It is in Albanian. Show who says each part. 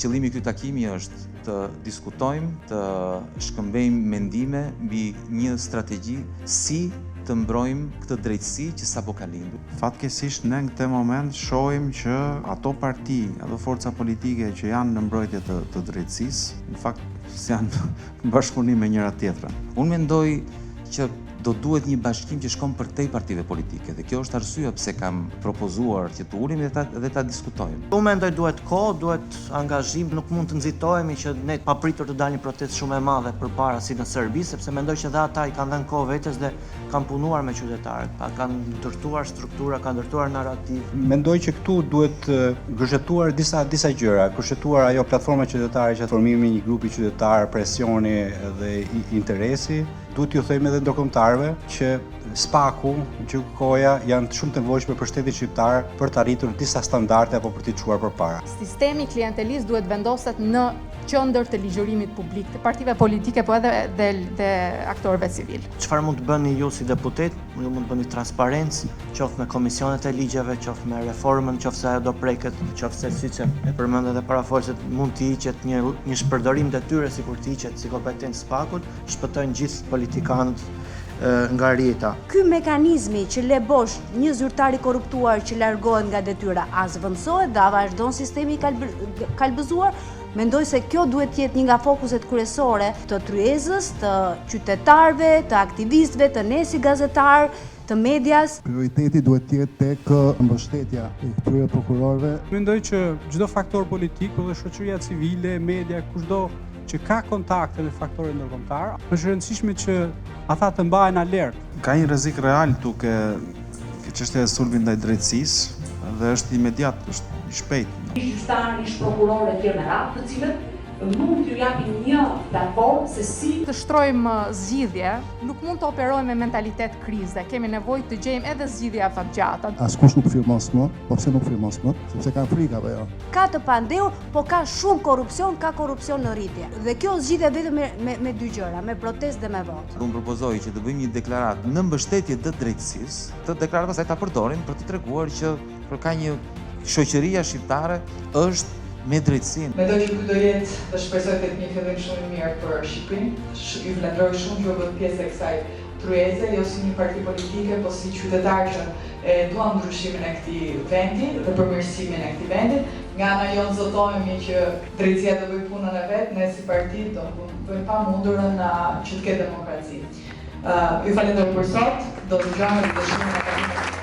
Speaker 1: Qëllimi i këtij takimi është të diskutojmë, të shkëmbejmë mendime mbi një strategji si të mbrojmë këtë drejtësi që sapo ka lindur.
Speaker 2: Fatkeqësisht ne në këtë moment shohim që ato parti, ato forca politike që janë në mbrojtje të drejtësisë, në fakt janë në bashkëpunim me njëra tjetrën.
Speaker 1: Unë mendoj që do duhet një bashkim që shkon përtej partive politike dhe kjo është arsyeja pse kam propozuar që të ulim dhe ta diskutojmë.
Speaker 3: Unë mendoj duhet kohë, duhet angazhim, nuk mund të nxitohemi që ne papritur të dalë një protestë shumë e madhe përpara si në Serbi, sepse mendoj që dhe ata i kanë dhënë kohë vetes dhe kanë punuar me qytetarët, kanë ndërtuar struktura, kanë ndërtuar narrativ.
Speaker 4: Mendoj që këtu duhet gëzhetuar disa gjëra, gëzhetuar ajo platforma qytetare që formimi një grupi qytetar, presioni dhe interesi. Duhet ju themi edhe ndërkombëtarëve që SPAK-u, gjykoja janë shumë të nevojshme për shtetin shqiptar për të arritur disa standarde apo për t'i çuar përpara.
Speaker 5: Sistemi klientelist duhet vendoset në qendër të ligjërimit publik, të partive politike, po edhe dhe aktorëve civil.
Speaker 3: Çfarë mund të bëni ju si deputet? Ju mund të bëni transparencë, qoftë me komisionet e ligjeve, qoftë me reformën, qoftë se ajo do preket, qoftë se siç e përmendët e parafolësit, mund të hiqet një shpërdorim detyre sikur të hiqet si kompetencë SPAK-ut, shpëtojnë gjithë politikanët nga rjeta.
Speaker 6: Ky mekanizmi që le bosh një zyrtar i korruptuar që largohet nga detyra as vëndsohet dhe vazhdon sistemi i kalbëzuar, mendoj se kjo duhet të jetë një nga fokuset kryesore të tryezës, të qytetarëve, të aktivistëve, të ne si gazetar, të medias.
Speaker 7: Prioriteti duhet të jetë tek mbështetja e këtyre prokurorëve.
Speaker 8: Mendoj që çdo faktor politik, edhe shoqëria civile, media, kushdo që ka kontakte me faktorët ndërkombëtar, është e rëndësishme që ata të mbahen alert.
Speaker 2: Ka një rrezik real duke çështja e sulmit ndaj drejtësisë dhe është imediat, është i shpejt.
Speaker 9: Gjyqtar, ish prokuror e tjerë me radhë, të cilët mund t'ju japin një platformë se si
Speaker 5: të shtrojmë zgjidhje, nuk mund të operojmë me mentalitet krize. Kemi nevojë të gjejmë edhe zgjidhje afatgjata.
Speaker 7: Askush nuk firmos më, po pse nuk firmos më? Sepse kanë frikë apo jo?
Speaker 6: Ka të pandehur, po ka shumë korrupsion, ka korrupsion në rritje. Dhe kjo zgjidhet vetëm me dy gjëra, me protestë dhe me votë.
Speaker 1: Unë propozoj që të bëjmë një deklaratë në mbështetje të drejtësisë, të deklaratë pastaj ta përdorim për të treguar që ka një shoqëria shqiptare është me drejtësinë.
Speaker 10: Mendoj që ky do jetë dhe shpresoj të jetë një fillim shumë i mirë për Shqipërinë. Ju falenderoj shumë që u bët pjesë e kësaj tryeze, jo si një parti politike, po si qytetar që duam ndryshimin e këtij vendi dhe përmirësimin e këtij vendi. Nga ana jonë zotohemi që drejtësia do bëjë punën e vet, ne si parti do bëjmë pamundurën që të ketë demokraci. Ju falenderoj për sot, do të dëgjojmë edhe shumë nga